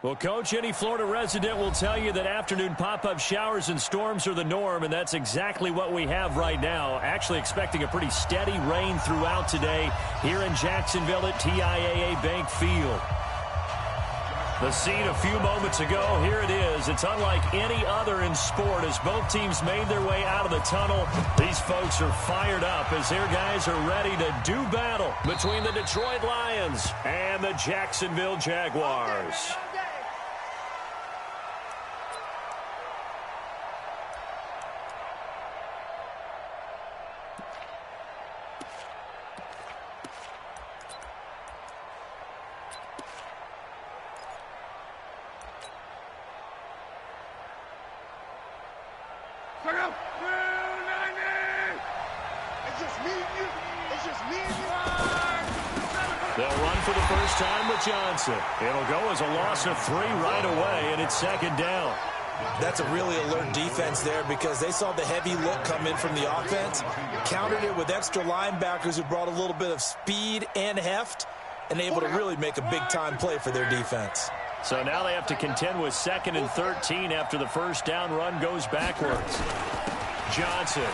Well, Coach, any Florida resident will tell you that afternoon pop-up showers and storms are the norm, and that's exactly what we have right now. Actually expecting a pretty steady rain throughout today here in Jacksonville at TIAA Bank Field. The scene a few moments ago, here it is. It's unlike any other in sport as both teams made their way out of the tunnel. These folks are fired up as their guys are ready to do battle between the Detroit Lions and the Jacksonville Jaguars. They'll run for the first time with Johnson. It'll go as a loss of 3 right away, and it's second down. That's a really alert defense there because they saw the heavy look come in from the offense, countered it with extra linebackers who brought a little bit of speed and heft, and able to really make a big-time play for their defense. So now they have to contend with 2nd and 13 after the first down run goes backwards. Johnson.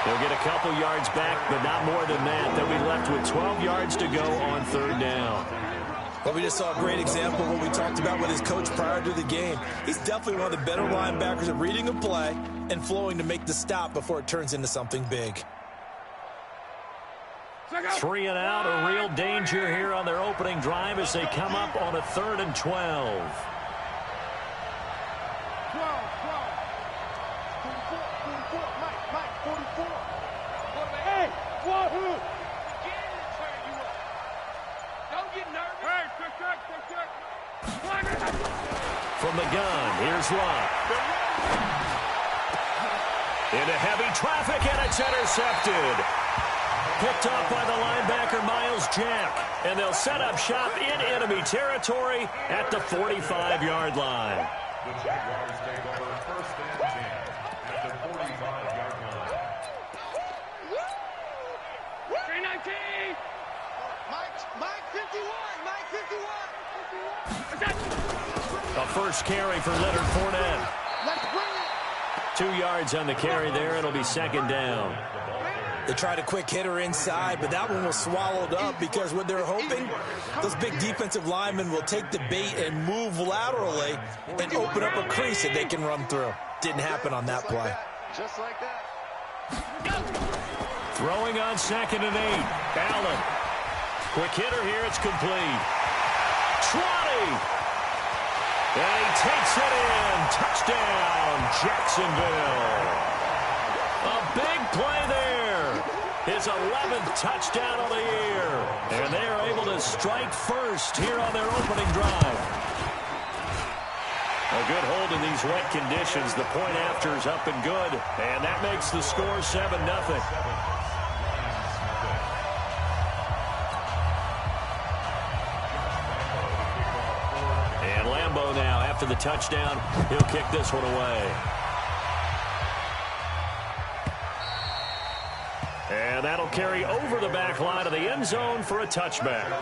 They'll get a couple yards back, but not more than that. They'll be left with 12 yards to go on 3rd down. Well, we just saw a great example of what we talked about with his coach prior to the game. He's definitely one of the better linebackers at reading a play and flowing to make the stop before it turns into something big. 3 and out, a real danger here on their opening drive as they come up on a 3rd and 12. From the gun, here's Love. Into heavy traffic, and it's intercepted. Picked off by the linebacker, Miles Jack. And they'll set up shop in enemy territory at the 45-yard line. The Jaguars take over 1st and 10 at the 45-yard line. 319! Mike 51! Mike 51! A first carry for Leonard Fournette. Let's bring it! 2 yards on the carry there. It'll be 2nd down. They tried a quick hitter inside, but that one was swallowed up because what they're hoping, those big defensive linemen will take the bait and move laterally and open up a crease that they can run through. Didn't happen on that play. Just like that. Throwing on 2nd and 8. Allen. Quick hitter here. It's complete. Trotty. And he takes it in. Touchdown, Jacksonville. A big play there. His 11th touchdown of the year. And they are able to strike first here on their opening drive. A good hold in these wet conditions. The point after is up and good. And that makes the score 7-0. And Lambeau now, after the touchdown, he'll kick this one away. And that'll carry over the back line of the end zone for a touchback.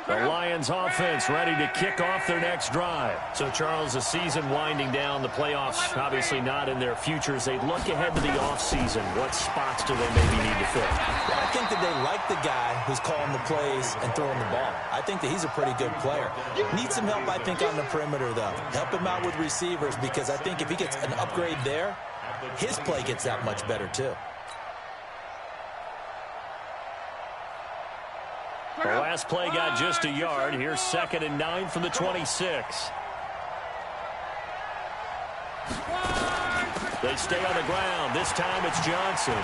The Lions offense ready to kick off their next drive. So, Charles, the season winding down, the playoffs obviously not in their future. As they look ahead to the offseason, what spots do they maybe need to fill? Well, I think that they like the guy who's calling the plays and throwing the ball. I think that he's a pretty good player. Needs some help, I think, on the perimeter, though. Help him out with receivers because I think if he gets an upgrade there, his play gets that much better, too. The last play got just a yard. Here's 2nd and 9 from the 26. They stay on the ground. This time it's Johnson.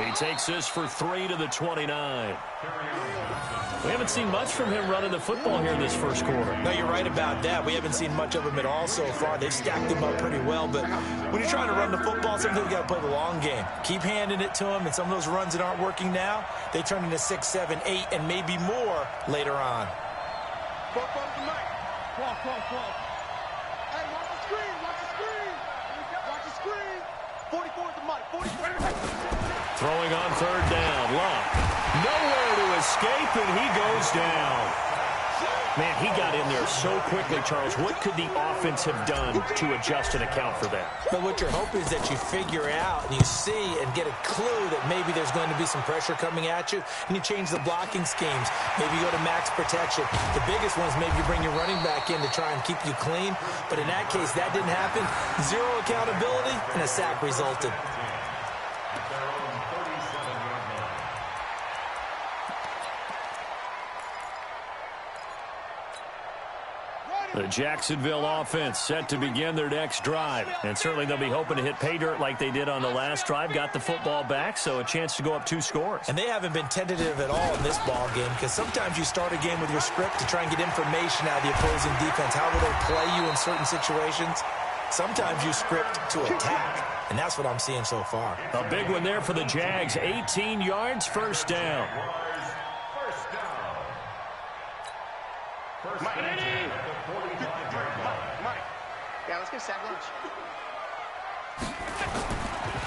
He takes this for 3 to the 29. We haven't seen much from him running the football here in this first quarter. No, you're right about that. We haven't seen much of him at all so far. They've stacked him up pretty well, but when you're trying to run the football, sometimes you got to play the long game. Keep handing it to him, and some of those runs that aren't working now, they turn into 6, 7, 8, and maybe more later on. Hey, watch the screen, watch the screen. Watch the screen. 44 is the mic, 44. Throwing on third down. Luck. Nowhere to escape, and he goes down. Man, he got in there so quickly, Charles. What could the offense have done to adjust and account for that? But what you're hoping is that you figure out and you see and get a clue that maybe there's going to be some pressure coming at you, and you change the blocking schemes. Maybe you go to max protection. The biggest one is maybe you bring your running back in to try and keep you clean. But in that case, that didn't happen. Zero accountability, and a sack resulted. The Jacksonville offense set to begin their next drive. And certainly they'll be hoping to hit pay dirt like they did on the last drive. Got the football back, so a chance to go up 2 scores. And they haven't been tentative at all in this ball game, because sometimes you start a game with your script to try and get information out of the opposing defense. How will they play you in certain situations? Sometimes you script to attack, and that's what I'm seeing so far. A big one there for the Jags. 18 yards, first down. Yeah, let's get sack lunch.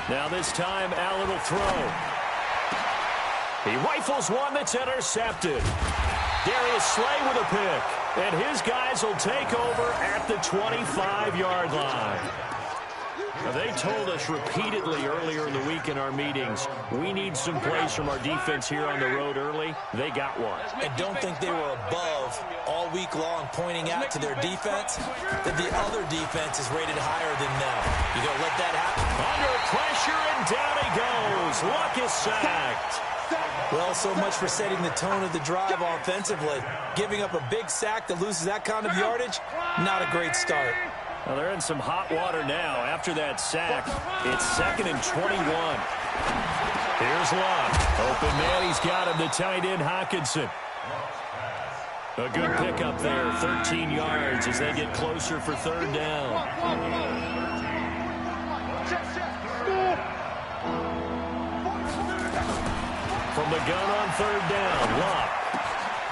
Now this time, Allen will throw. He rifles one that's intercepted. Darius Slay with a pick. And his guys will take over at the 25-yard line. Now, they told us repeatedly earlier in the week in our meetings, we need some plays from our defense here on the road early. They got one. And don't think they were above all week long pointing out to their defense that the other defense is rated higher than them. You going to let that happen? Under pressure, and down he goes. Luck is sacked. Well, so much for setting the tone of the drive offensively. Giving up a big sack that loses that kind of yardage, not a great start. Well, they're in some hot water now. After that sack, it's 2nd and 21. Here's Luck. Open man, he's got him, the tight end, Hockenson. A good pickup there, 13 yards as they get closer for third down. From the gun on third down, Luck.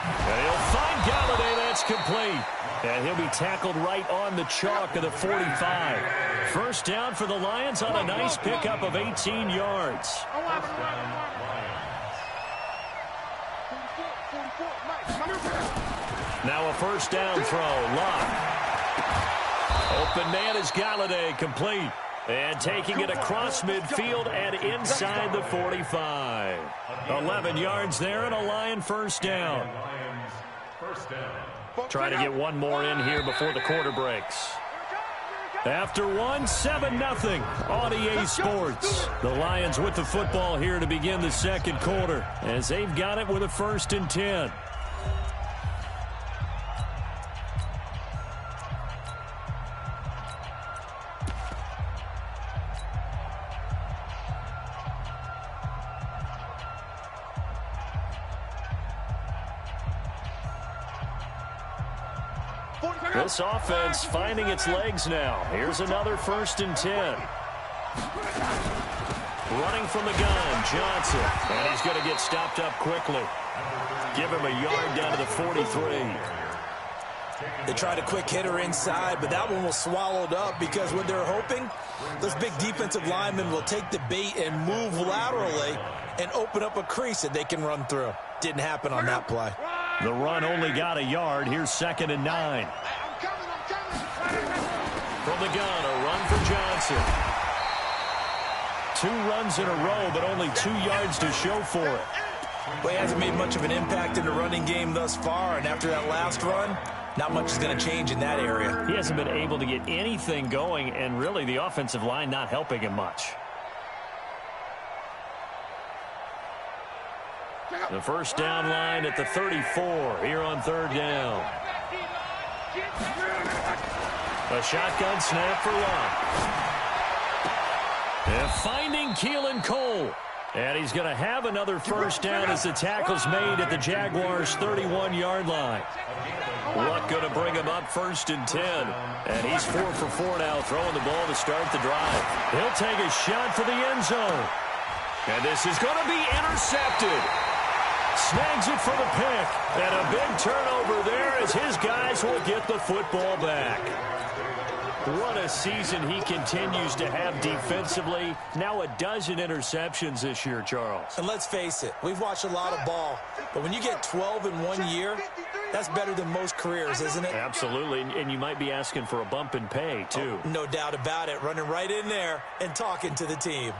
And he'll find Galladay, that's complete. And he'll be tackled right on the chalk of the 45. First down for the Lions on a nice pickup of 18 yards. Now a first down throw. Luck. Open man is Galladay, complete. And taking it across midfield and inside the 45. 11 yards there and a Lion first down. Trying to get one more in here before the quarter breaks. After one, 7-0 on EA Sports. The Lions with the football here to begin the second quarter as they've got it with a 1st and 10. This offense finding its legs now. Here's another 1st and 10. Running from the gun, Johnson. And he's going to get stopped up quickly. Give him a yard down to the 43. They tried a quick hitter inside, but that one was swallowed up because what they're hoping, those big defensive linemen will take the bait and move laterally and open up a crease that they can run through. Didn't happen on that play. The run only got a yard. Here's 2nd and 9. From the gun, a run for Johnson. 2 runs in a row, but only 2 yards to show for it. Well, he hasn't made much of an impact in the running game thus far, and after that last run, not much is going to change in that area. He hasn't been able to get anything going, and really the offensive line not helping him much. The first down line at the 34 here on third down. A shotgun snap for Luck. And finding Keelan Cole. And he's going to have another first down as the tackle's made at the Jaguars' 31-yard line. Luck going to bring him up 1st and 10. And he's 4 for 4 now, throwing the ball to start the drive. He'll take a shot for the end zone. And this is going to be intercepted. Snags it for the pick. And a big turnover there as his guys will get the football back. What a season he continues to have defensively. Now a dozen interceptions this year, Charles. And let's face it, we've watched a lot of ball. But when you get 12 in 1 year, that's better than most careers, isn't it? Absolutely, and you might be asking for a bump in pay, too. Oh, no doubt about it. Running right in there and talking to the team.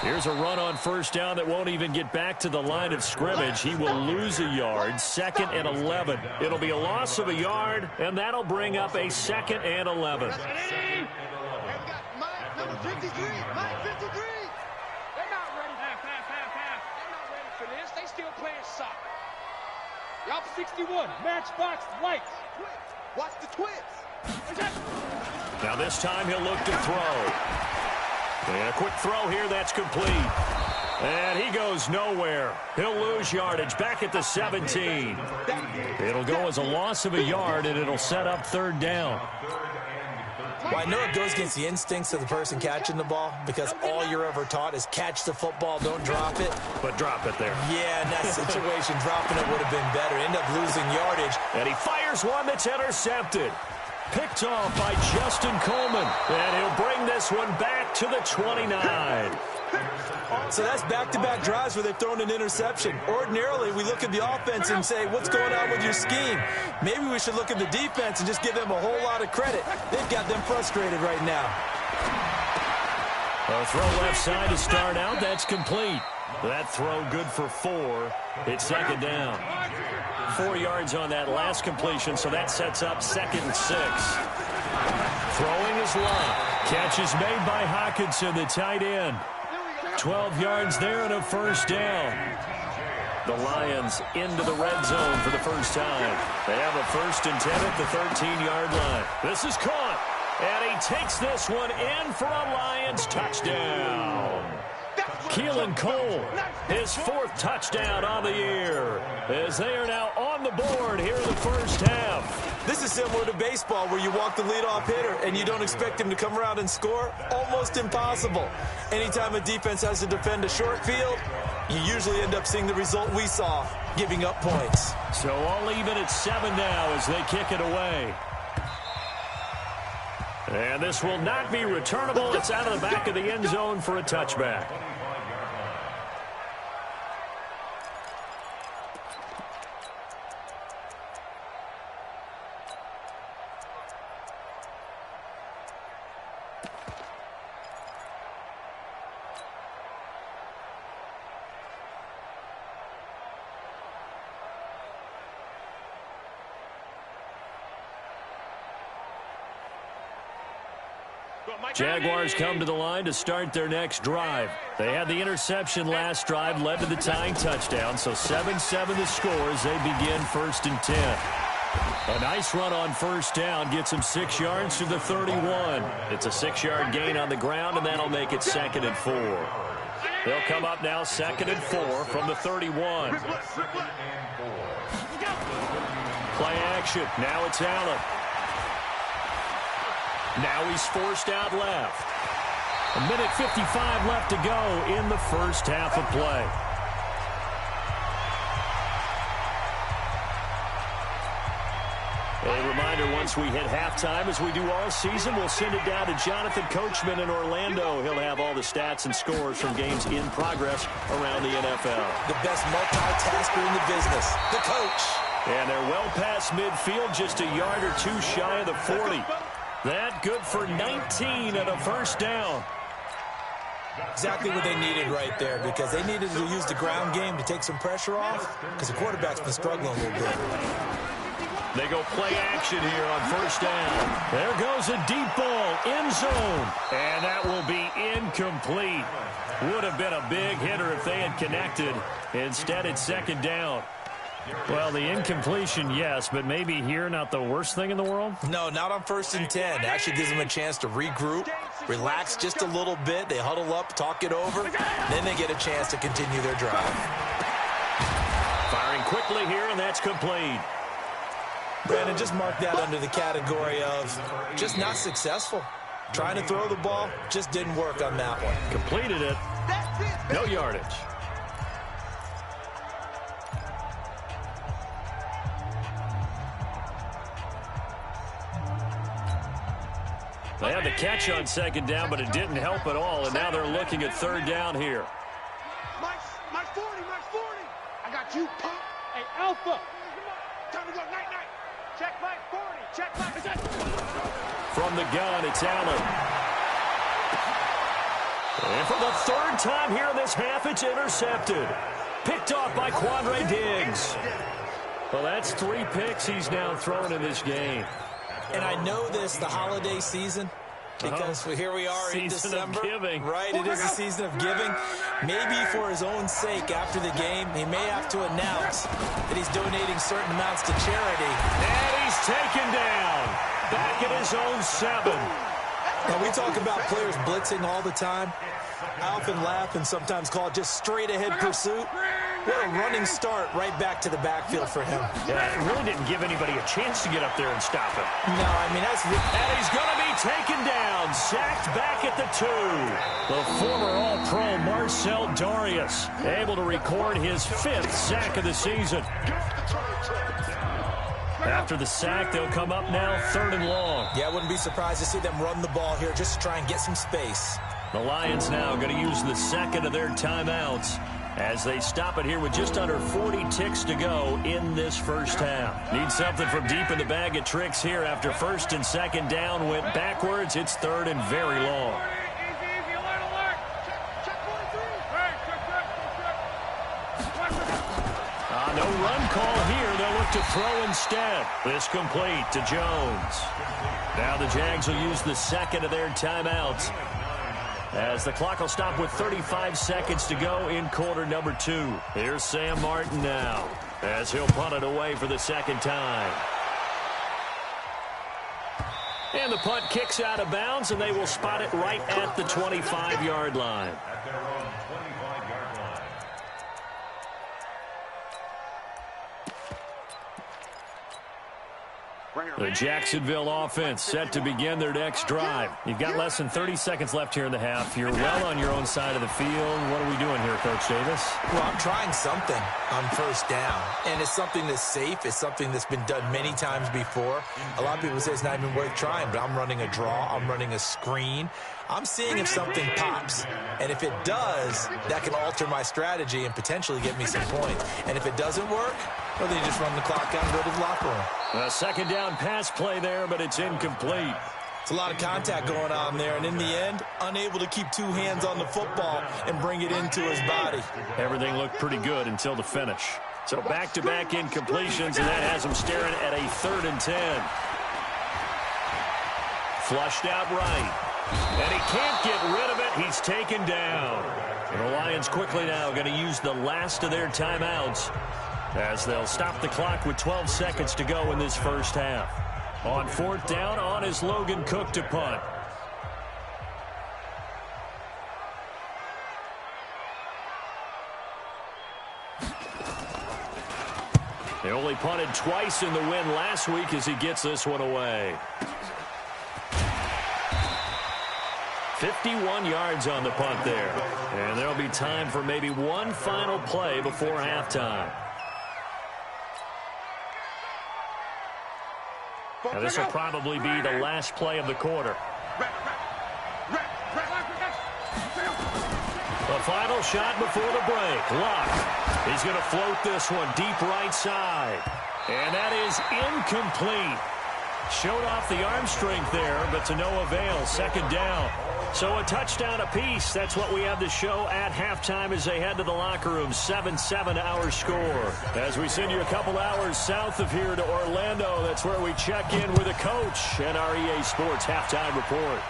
Here's a run on first down that won't even get back to the line of scrimmage. He will lose a yard, 2nd and 11. It'll be a loss of a yard, and that'll bring up a 2nd and 11. Mike, number 53. Mike, 53. They're not ready. They're not ready for this. They still playing soccer. Y'all 61. Matchbox lights. Watch the twins. Now this time he'll look to throw. And a quick throw here, that's complete. And he goes nowhere. He'll lose yardage back at the 17. It'll go as a loss of a yard, and it'll set up 3rd down. Well, I know it goes against the instincts of the person catching the ball because all you're ever taught is catch the football, don't drop it. But drop it there. Yeah, in that situation, dropping it would have been better. End up losing yardage. And he fires one that's intercepted. Picked off by Justin Coleman. And he'll bring this one back to the 29. So that's back-to-back drives where they've thrown an interception. Ordinarily, we look at the offense and say, what's going on with your scheme? Maybe we should look at the defense and just give them a whole lot of credit. They've got them frustrated right now. A throw left side to start out. That's complete. That throw good for 4. It's 2nd down. 4 yards on that last completion, so that sets up 2nd and 6. Throwing is Love. Catch is made by Hawkinson, the tight end. 12 yards there and a first down. The Lions into the red zone for the first time. They have a 1st and 10 at the 13-yard line. This is caught, and he takes this one in for a Lions touchdown. Keelan Cole, his 4th touchdown on the year, as they are now on the board here in the first half. This is similar to baseball where you walk the leadoff hitter and you don't expect him to come around and score. Almost impossible. Anytime a defense has to defend a short field, you usually end up seeing the result we saw, giving up points. So all even at 7 now as they kick it away. And this will not be returnable. It's out of the back of the end zone for a touchback. Jaguars come to the line to start their next drive. They had the interception last drive, led to the tying touchdown, so 7-7 the score as they begin 1st and 10. A nice run on first down gets him 6 yards to the 31. It's a 6-yard gain on the ground, and that'll make it 2nd and 4. They'll come up now 2nd and 4 from the 31. Play action. Now it's Allen. Now he's forced out left. 1:55 left to go in the first half of play. A reminder, once we hit halftime, as we do all season, we'll send it down to Jonathan Coachman in Orlando. He'll have all the stats and scores from games in progress around the NFL. The best multitasker in the business, the coach. And they're well past midfield, just a yard or 2 shy of the 40. That good for 19 and a first down. Exactly what they needed right there, because they needed to use the ground game to take some pressure off, because the quarterback's been struggling a little bit. They go play action here on first down. There goes a deep ball, end zone. And that will be incomplete. Would have been a big hitter if they had connected. Instead, it's second down. Well, the incompletion, yes, but maybe here not the worst thing in the world? No, not on 1st and 10. It actually gives them a chance to regroup, relax just a little bit. They huddle up, talk it over. Then they get a chance to continue their drive. Firing quickly here, and that's complete. Brandon, just mark that under the category of just not successful. Trying to throw the ball, just didn't work on that one. Completed it. No yardage. They had the catch on second down, but it didn't help at all, and now they're looking at third down here. Mike 40. I got you, punk. Hey, Alpha. Time to go, night. Check Mike 40. Check Mike. From the gun, it's Allen. And for the third time here in this half, it's intercepted. Picked off by Quandre Diggs. Well, that's 3 picks he's now thrown in this game. And I know this, the holiday season, because here we are in December. Season of giving. Right, it is a season of giving. Maybe for his own sake after the game, he may have to announce that he's donating certain amounts to charity. And he's taken down. Back at his own 7. Now, we talk about players blitzing all the time. I often laugh and sometimes call it just straight-ahead pursuit. What a running start right back to the backfield for him. Yeah, it really didn't give anybody a chance to get up there and stop him. No, I mean, that's... And he's going to be taken down, sacked back at the 2. The former All-Pro Marcel Darius able to record his 5th sack of the season. After the sack, they'll come up now 3rd and long. Yeah, I wouldn't be surprised to see them run the ball here just to try and get some space. The Lions now going to use the second of their timeouts as they stop it here with just under 40 ticks to go in this first half. Need something from deep in the bag of tricks here after 1st and 2nd down went backwards. It's 3rd and very long. Easy, alert. Check 43. No run call here. They'll look to throw instead. This complete to Jones. Now the Jags will use the second of their timeouts as the clock will stop with 35 seconds to go in quarter number 2. Here's Sam Martin now as he'll punt it away for the second time. And the punt kicks out of bounds, and they will spot it right at the 25-yard line. The Jacksonville offense set to begin their next drive. You've got less than 30 seconds left here in the half. You're well on your own side of the field. What are we doing here, Coach Davis? Well, I'm trying something on first down, and it's something that's safe. It's something that's been done many times before. A lot of people say it's not even worth trying, but I'm running a draw. I'm running a screen. I'm seeing if something pops, and if it does, that can alter my strategy and potentially get me some points. And if it doesn't work, well, then you just run the clock out and go to the locker room. A second down pass play there, but it's incomplete. It's a lot of contact going on there, and in the end, unable to keep 2 hands on the football and bring it into his body. Everything looked pretty good until the finish. So back-to-back incompletions, and that has him staring at a 3rd and 10. Flushed out right. And he can't get rid of it. He's taken down. And the Lions quickly now going to use the last of their timeouts as they'll stop the clock with 12 seconds to go in this first half. On 4th down, on is Logan Cook to punt. They only punted twice in the win last week as he gets this one away. 51 yards on the punt there. And there'll be time for maybe one final play before halftime. Now, this will probably be the last play of the quarter. The final shot before the break. Luck. He's going to float this one deep right side. And that is incomplete. Showed off the arm strength there, but to no avail. Second down. So a touchdown apiece. That's what we have to show at halftime as they head to the locker room. 7-7 our score. As we send you a couple hours south of here to Orlando, that's where we check in with a coach and our EA Sports halftime report.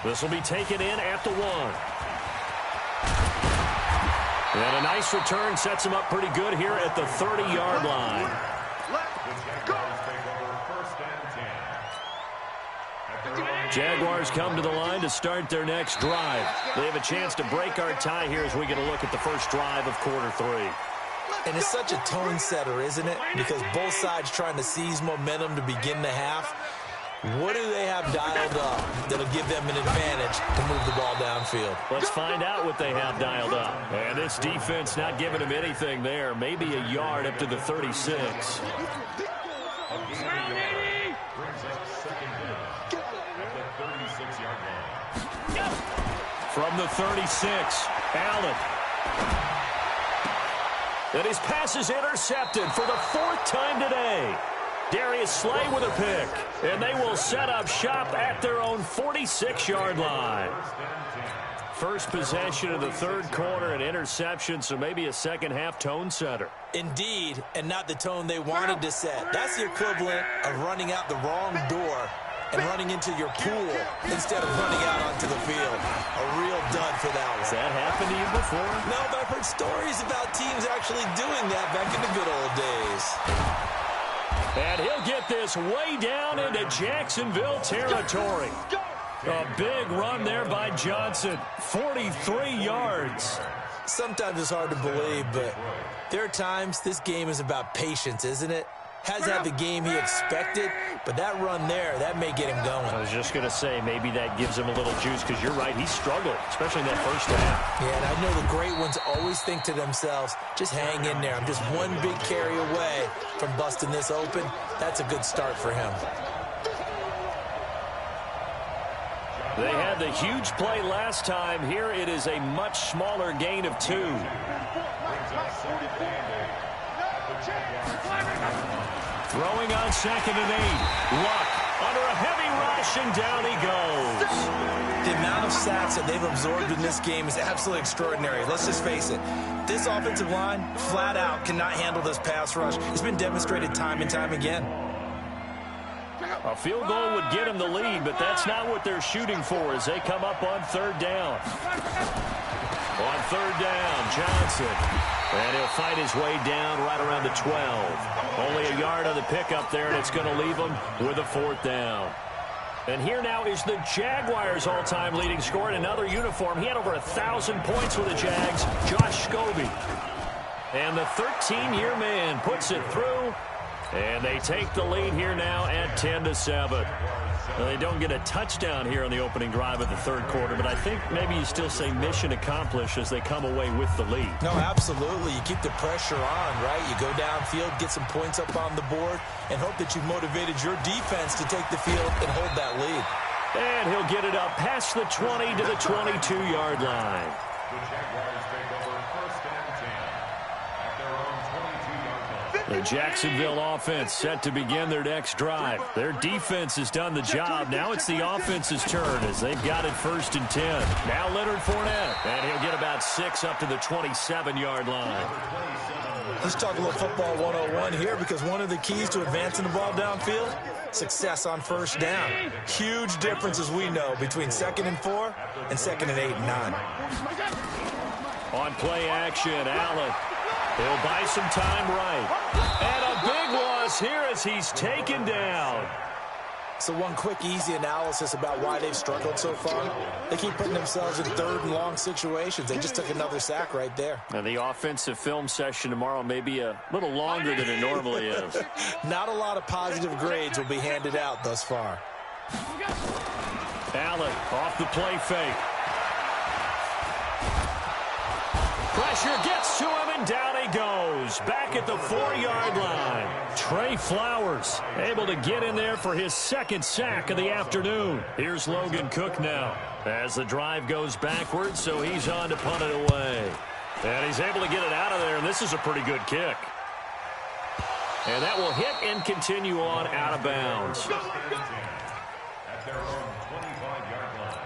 This will be taken in at the 1. And a nice return sets him up pretty good here at the 30-yard line. Jaguars come to the line to start their next drive. They have a chance to break our tie here as we get a look at the first drive of quarter 3. And it's such a tone setter, isn't it? Because both sides trying to seize momentum to begin the half. What do they have dialed up that'll give them an advantage to move the ball downfield? Let's find out what they have dialed up. And this defense not giving them anything there. Maybe a yard up to the 36. From the 36, Allen. And his pass is intercepted for the 4th time today. Darius Slay with a pick. And they will set up shop at their own 46-yard line. First possession of the 3rd quarter, an interception, so maybe a second-half tone setter. Indeed, and not the tone they wanted to set. That's the equivalent of running out the wrong door and running into your pool instead of running out onto the field. A real dud for that one. Has that happened to you before? No, but I've heard stories about teams actually doing that back in the good old days. And he'll get this way down into Jacksonville territory. A big run there by Johnson. 43 yards. Sometimes it's hard to believe, but there are times this game is about patience, isn't it? Has had the game he expected, but that run there, that may get him going. I was just going to say, maybe that gives him a little juice, because you're right, he struggled, especially in that first half. Yeah, and I know the great ones always think to themselves, just hang in there. I'm just one big carry away from busting this open. That's a good start for him. They had the huge play last time. Here it is a much smaller gain of 2. Throwing on 2nd and 8. Luck under a heavy rush, and down he goes. The amount of sacks that they've absorbed in this game is absolutely extraordinary. Let's just face it. This offensive line, flat out, cannot handle this pass rush. It's been demonstrated time and time again. A field goal would get him the lead, but that's not what they're shooting for as they come up on 3rd down. On 3rd down, Johnson. And he'll fight his way down right around the 12. Only a yard on the pickup there, and it's going to leave him with a 4th down. And here now is the Jaguars' all-time leading scorer in another uniform. He had over 1,000 points with the Jags, Josh Scobie. And the 13-year man puts it through, and they take the lead here now at 10-7. Well, they don't get a touchdown here on the opening drive of the 3rd quarter, but I think maybe you still say mission accomplished as they come away with the lead. No, absolutely. You keep the pressure on, right? You go downfield, get some points up on the board, and hope that you've motivated your defense to take the field and hold that lead. And he'll get it up past the 20 to the 22-yard line. The Jaguars take over 1st and 10 at their own 22-yard line. The Jacksonville offense set to begin their next drive. Their defense has done the job. Now it's the offense's turn as they've got it 1st and 10. Now Leonard Fournette, and he'll get about 6 up to the 27-yard line. Let's talk a little football 101 here, because one of the keys to advancing the ball downfield, success on 1st down. Huge difference, as we know, between 2nd and 4 and 2nd and 8 and 9. On play action, Allen. He'll buy some time right. And a big loss here as he's taken down. So one quick, easy analysis about why they've struggled so far. They keep putting themselves in 3rd and long situations. They just took another sack right there. And the offensive film session tomorrow may be a little longer than it normally is. Not a lot of positive grades will be handed out thus far. Allen off the play fake. Pressure gets to him, and down he goes. Back at the 4-yard line. Trey Flowers able to get in there for his 2nd sack of the afternoon. Here's Logan Cook now as the drive goes backwards, so he's on to punt it away. And he's able to get it out of there, and this is a pretty good kick. And that will hit and continue on out of bounds. At their own 25-yard line.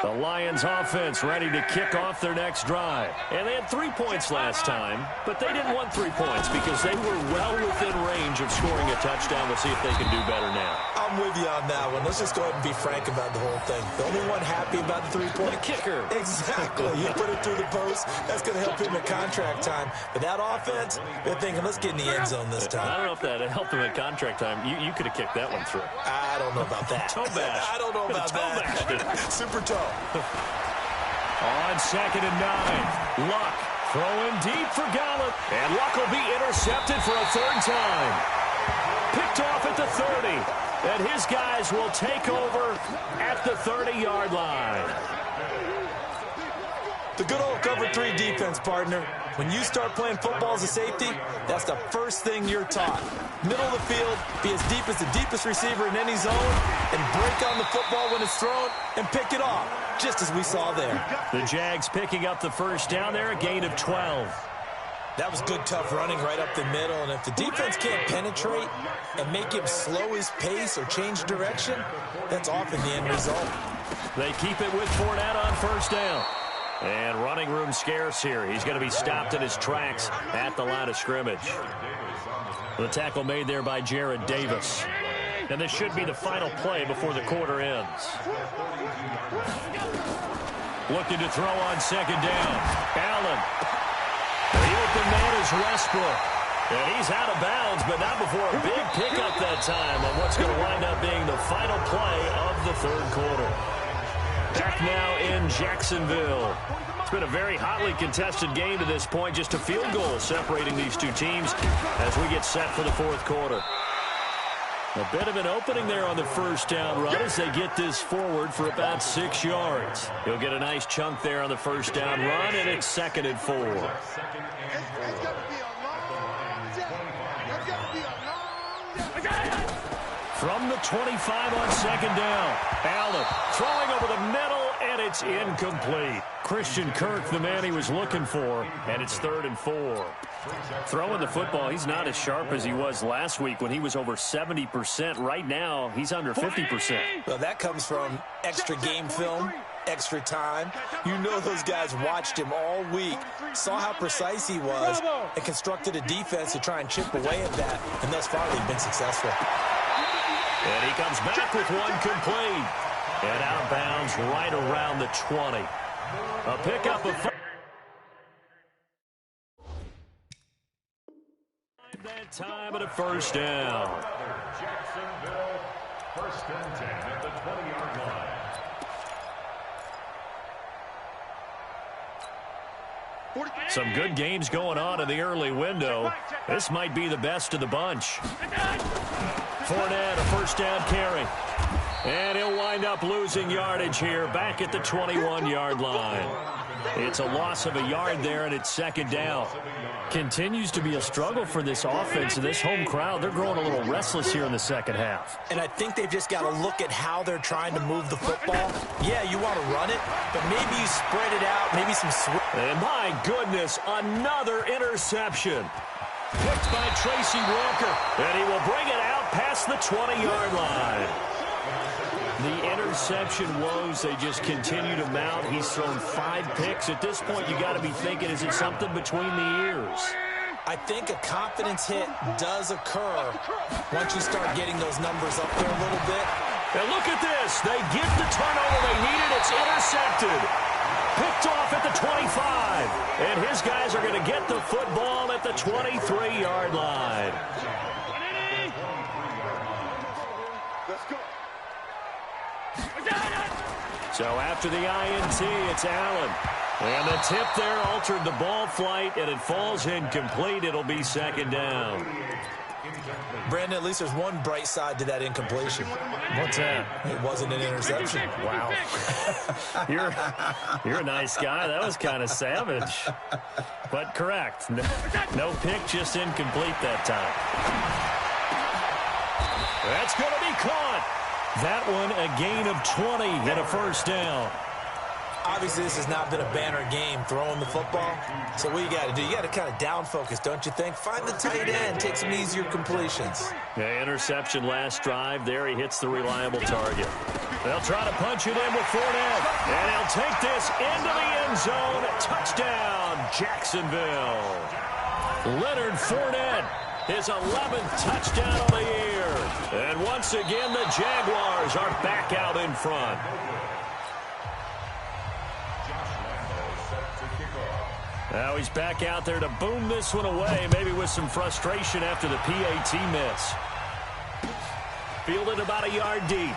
The Lions offense ready to kick off their next drive. And they had 3 points last time, but they didn't want 3 points because they were well within range of scoring a touchdown. We'll see if they can do better now. I'm with you on that one. Let's just go ahead and be frank about the whole thing. The only one happy about the 3-point kicker. Exactly. You put it through the post. That's going to help him at contract time. But that offense, they're thinking, let's get in the end zone this time. I don't know if that helped him at contract time. You could have kicked that one through. I don't know about that. Toe bash. I don't know about that. Super toe. On 2nd and 9, Luck throwing deep for Gallup. And Luck will be intercepted for a 3rd time. Picked off at the 30. And his guys will take over at the 30-yard line. The good old cover 3 defense, partner. When you start playing football as a safety, that's the first thing you're taught. Middle of the field, be as deep as the deepest receiver in any zone, and break on the football when it's thrown and pick it off, just as we saw there. The Jags picking up the 1st down there, a gain of 12. That was good, tough running right up the middle, and if the defense can't penetrate and make him slow his pace or change direction, that's often the end result. They keep it with Fournette on 1st down. And running room scarce here. He's going to be stopped in his tracks at the line of scrimmage. The tackle made there by Jared Davis. And this should be the final play before the quarter ends. Looking to throw on 2nd down. Allen. The open man is Westbrook. And he's out of bounds, but not before a big pickup that time on what's going to wind up being the final play of the 3rd quarter. Back now in Jacksonville. It's been a very hotly contested game to this point. Just a field goal separating these two teams as we get set for the 4th quarter. A bit of an opening there on the 1st down run as they get this forward for about 6 yards. He'll get a nice chunk there on the 1st down run, and it's 2nd and 4. From the 25 on 2nd down, Allen throwing over the middle, and it's incomplete. Christian Kirk, the man he was looking for, and it's 3rd and 4. Throwing the football, he's not as sharp as he was last week when he was over 70%. Right now, he's under 50%. Well, that comes from extra game film, extra time. You know those guys watched him all week, saw how precise he was, and constructed a defense to try and chip away at that, and thus far they've been successful. And he comes back with one complete. And out of bounds right around the 20. A pickup of 5. That time at a 1st down. Jacksonville, 1st and 10 at the 20-yard line. Some good games going on in the early window. This might be the best of the bunch. Fournette, a 1st down carry. And he'll wind up losing yardage here back at the 21-yard line. It's a loss of a yard there, and it's 2nd down. Continues to be a struggle for this offense and this home crowd. They're growing a little restless here in the 2nd half. And I think they've just got to look at how they're trying to move the football. Yeah, you want to run it, but maybe you spread it out, maybe some swing. And my goodness, another interception. Picked by Tracy Walker, and he will bring it out past the 20-yard line. The interception woes, they just continue to mount. He's thrown 5 picks. At this point, you got to be thinking, is it something between the ears? I think a confidence hit does occur once you start getting those numbers up there a little bit. And look at this. They get the turnover they needed. It's intercepted. Picked off at the 25. And his guys are going to get the football at the 23-yard line. Let's go. So after the INT, it's Allen. And the tip there altered the ball flight, and it falls incomplete. It'll be 2nd down. Brandon, at least there's one bright side to that incompletion. What's that? It wasn't an interception. Wow. You're a nice guy. That was kind of savage. But correct. No pick, just incomplete that time. That's going to be caught. That one a gain of 20 and a 1st down. Obviously, this has not been a banner game throwing the football. So what you got to do, you got to kind of down focus, don't you think? Find the tight end, take some easier completions. Yeah, interception last drive. There he hits the reliable target. They'll try to punch it in with Fournette. And he'll take this into the end zone. Touchdown, Jacksonville. Leonard Fournette, his 11th touchdown of the year. And once again, the Jaguars are back out in front. Now he's back out there to boom this one away, maybe with some frustration after the PAT miss. Fielded about a yard deep.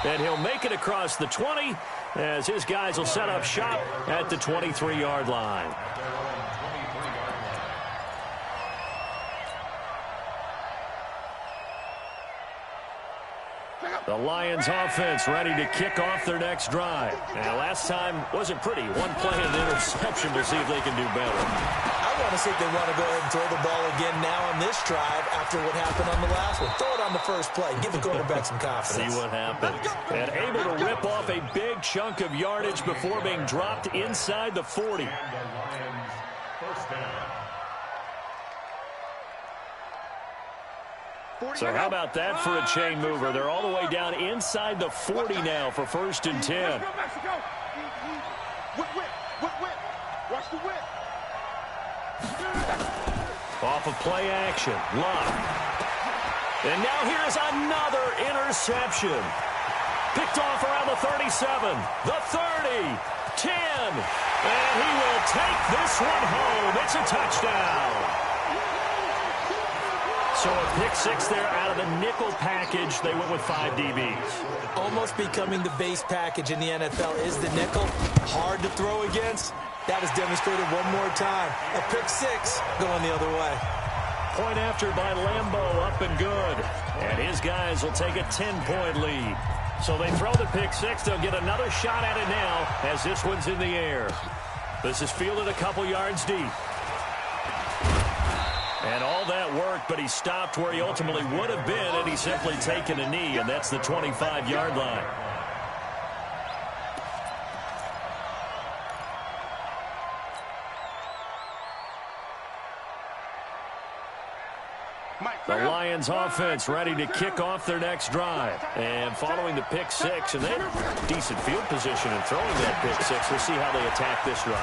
And he'll make it across the 20 as his guys will set up shop at the 23-yard line. The Lions offense ready to kick off their next drive. And last time wasn't pretty. One play and an interception. We'll see if they can do better. I want to see if they want to go ahead and throw the ball again now on this drive after what happened on the last one. Throw it on the first play. Give the quarterback some confidence. See what happens. And able to rip off a big chunk of yardage before being dropped inside the 40. And the Lions first down. So how about that for a chain mover? They're all the way down inside the 40 now for 1st and 10. Watch the whip. Off of play action. Love. And now here's another interception. Picked off around the 37, the 30, 10. And he will take this one home. It's a touchdown. So a pick six there out of the nickel package. They went with 5 DBs. Almost becoming the base package in the NFL is the nickel. Hard to throw against. That was demonstrated one more time. A pick six going the other way. Point after by Lambeau, up and good. And his guys will take a 10-point lead. So they throw the pick six. They'll get another shot at it now as this one's in the air. This is fielded a couple yards deep. And all that work, but he stopped where he ultimately would have been had he simply taken a knee, and that's the 25-yard line. The Lions offense ready to kick off their next drive. And following the pick six, and they have decent field position in throwing that pick six. We'll see how they attack this drive.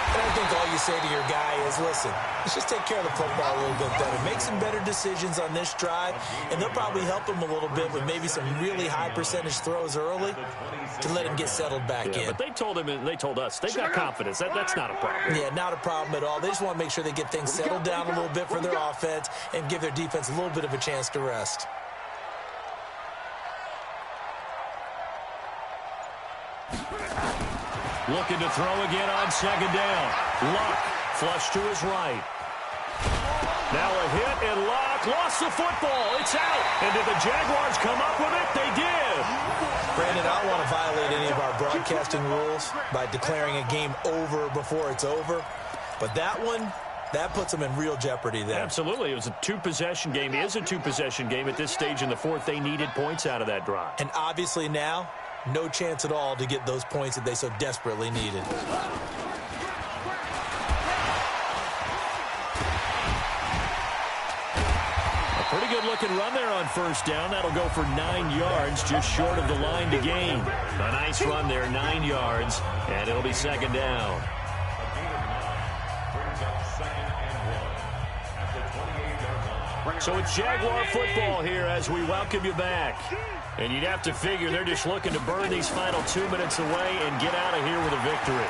And I think all you say to your guy is, listen, let's just take care of the football a little bit better. Make some better decisions on this drive, and they'll probably help him a little bit with maybe some really high percentage throws early to let him get settled back in. But they told him, and they told us, they've got confidence. That's not a problem. Yeah, not a problem at all. They just want to make sure they get things settled down a little bit for their offense and give their defense a little bit of a chance to rest. Looking to throw again on 2nd down. Luck flush to his right. Now a hit, and Luck lost the football. It's out. And did the Jaguars come up with it? They did. Brandon, I don't want to violate any of our broadcasting rules by declaring a game over before it's over. But that one, that puts them in real jeopardy there. Absolutely. It was a two-possession game. It is a two-possession game at this stage in the fourth. They needed points out of that drive. And obviously now, no chance at all to get those points that they so desperately needed. A pretty good-looking run there on 1st down. That'll go for 9 yards, just short of the line to gain. A nice run there, 9 yards, and it'll be 2nd down. So it's Jaguar football here as we welcome you back. And you'd have to figure they're just looking to burn these final 2 minutes away and get out of here with a victory.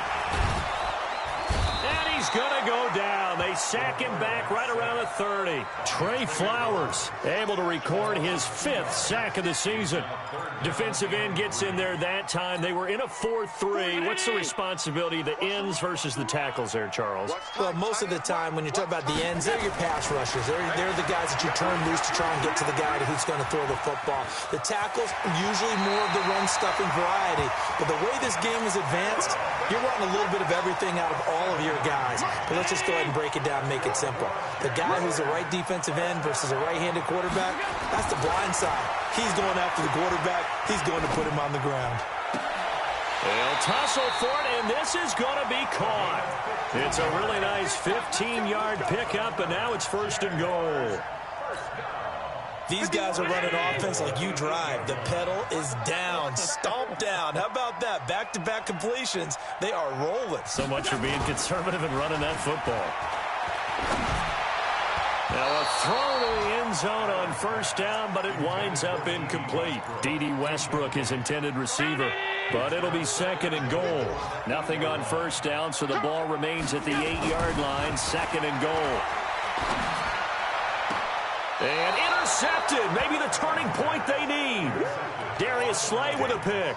And he's going to go down. They sack him back right around the 30. Trey Flowers able to record his 5th sack of the season. Defensive end gets in there that time. They were in a 4-3. What's the responsibility of the ends versus the tackles there, Charles? Well, most of the time when you talk about the ends, they're your pass rushers. They're the guys that you turn loose to try and get to the guy who's going to throw the football. The tackles, usually more of the run-stuffing variety. But the way this game is advanced, you're wanting a little bit of everything out of all of your guys. But let's just go ahead and break it down and make it simple. The guy who's a right defensive end versus a right-handed quarterback, that's the blind side. He's going after the quarterback. He's going to put him on the ground. They'll tussle for it, and this is going to be caught. It's a really nice 15-yard pickup, and now it's 1st and goal. These guys are running offense like you drive. The pedal is down, stomp down. How about that? Back-to-back completions. They are rolling. So much for being conservative and running that football. Now a throw to the end zone on 1st down, but it winds up incomplete. D.D. Westbrook is intended receiver, but it'll be 2nd and goal. Nothing on 1st down, so the ball remains at the 8-yard line, 2nd and goal. And intercepted. Maybe the turning point they need. Darius Slay with a pick.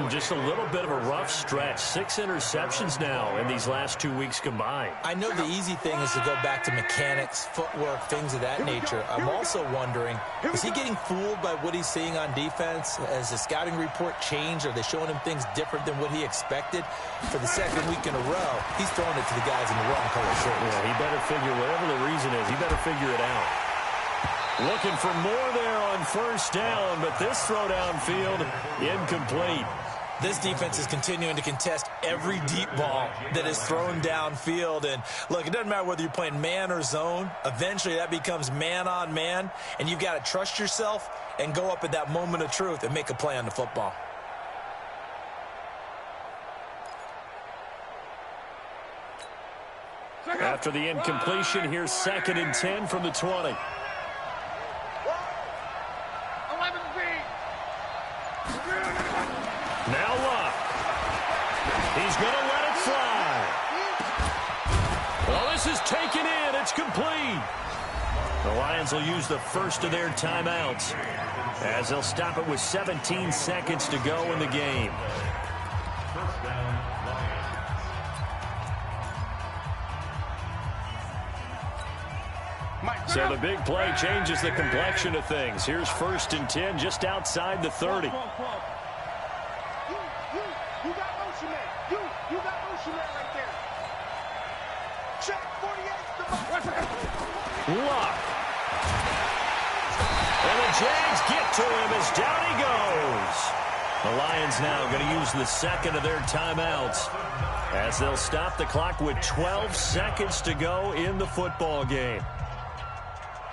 Just a little bit of a rough stretch. 6 interceptions now in these last 2 weeks combined. I know the easy thing is to go back to mechanics, footwork, things of that nature. I'm also wondering, is he getting fooled by what he's seeing on defense? Has the scouting report changed? Are they showing him things different than what he expected? For the 2nd week in a row, he's throwing it to the guys in the wrong color shirts. Yeah, he better figure, whatever the reason is, he better figure it out. Looking for more there on 1st down, but this throw downfield, incomplete. This defense is continuing to contest every deep ball that is thrown downfield. And, look, it doesn't matter whether you're playing man or zone. Eventually, that becomes man-on-man, and you've got to trust yourself and go up at that moment of truth and make a play on the football. After the incompletion, here's 2nd and 10 from the 20. Now Luck. He's going to let it fly. Well, this is taken in. It's complete. The Lions will use the first of their timeouts as they'll stop it with 17 seconds to go in the game. So the big play changes the complexion of things. Here's 1st and 10 just outside the 30. You got motion man. You got motion man right there. Check 48. Luck. And the Jags get to him as down he goes. The Lions now going to use the 2nd of their timeouts as they'll stop the clock with 12 seconds to go in the football game.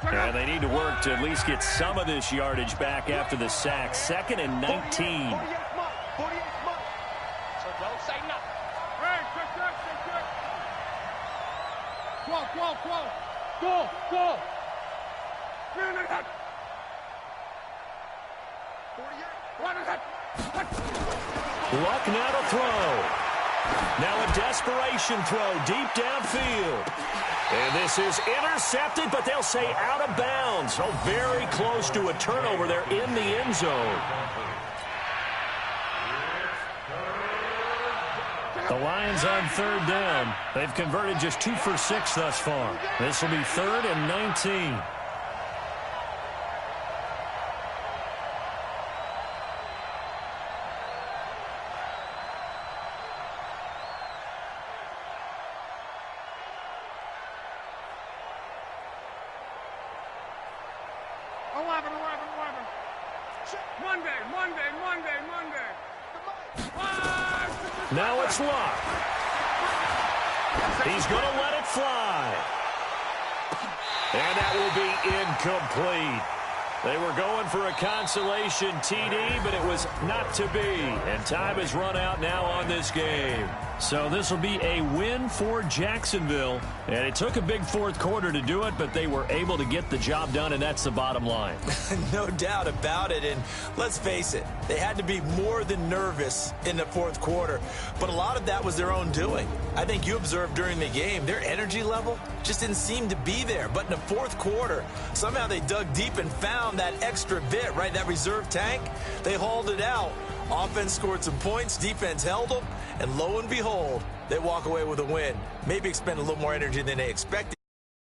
And they need to work to at least get some of this yardage back after the sack. 2nd and 19. 48 months. So don't say nothing. Hey, check. Go. 48. Luck now to throw. Now a desperation throw deep downfield. And this is intercepted, but they'll say out of bounds. So very close to a turnover there in the end zone. The Lions on 3rd down. They've converted just 2 for 6 thus far. This will be 3rd and 19. Now it's Luck. He's going to let it fly. And that will be incomplete. They were going for a consolation TD, but it was not to be. And time has run out now on this game. So this will be a win for Jacksonville. And it took a big 4th quarter to do it, but they were able to get the job done, and that's the bottom line. No doubt about it. And let's face it, they had to be more than nervous in the 4th quarter. But a lot of that was their own doing. I think you observed during the game, their energy level just didn't seem to be there. But in the 4th quarter, somehow they dug deep and found that extra bit, right? That reserve tank. They hauled it out. Offense scored some points. Defense held them. And lo and behold, they walk away with a win. Maybe expend a little more energy than they expected.